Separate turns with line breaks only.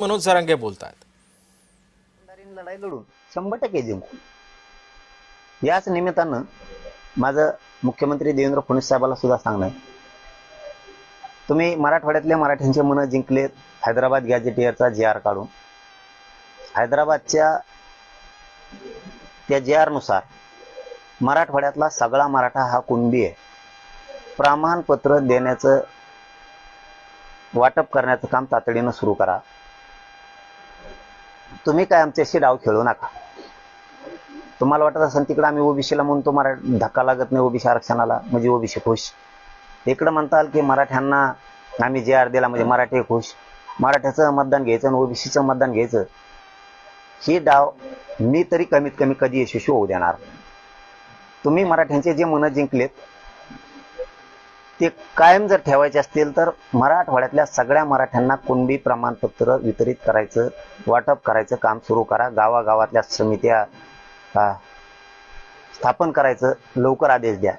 मनोज जरांगे बोलतात।
लढाई लढून 100% जिंकू। याच निमित्तानं माझं मुख्यमंत्री देवेंद्र फडणवीस साहेबांना सुद्धा सांगणं आहे, तुम्ही मराठवाड्यातल्या मराठ्यांचे मन जिंकलेत हैदराबाद गॅजेटियरचा JR काढून। हैदराबादच्या त्या JR नुसार मराठवाड्यातला सगळा मराठा हा कुणबी आहे। प्रमाणपत्र देण्याचं वाटप करण्याचं काम तातडीनं सुरू करा। तुम्ही काय आमच्याशी डाव खेळू नका। तुम्हाला वाटत असेल तिकडे आम्ही ओबीसीला म्हणतो धक्का लागत नाही ओबीसी आरक्षणाला म्हणजे ओबीसी खुश, इकडे म्हणताल की मराठ्यांना आम्ही JR दिला म्हणजे मराठी खुश, मराठ्याचं मतदान घ्यायचं आणि ओबीसीचं मतदान घ्यायचं, ही डाव मी तरी कमीत कमी कधी यशस्वी होऊ देणार। तुम्ही मराठ्यांचे जे मन जिंकलेत ते कायम जर ठेवायचे असतील तर मराठवाड्यातल्या सगळ्या मराठ्यांना कुणबी प्रमाणपत्र वितरित करायचं, वाटप करायचं काम सुरू करा। गावागावातल्या समित्या स्थापन करायचं, लवकर आदेश द्या।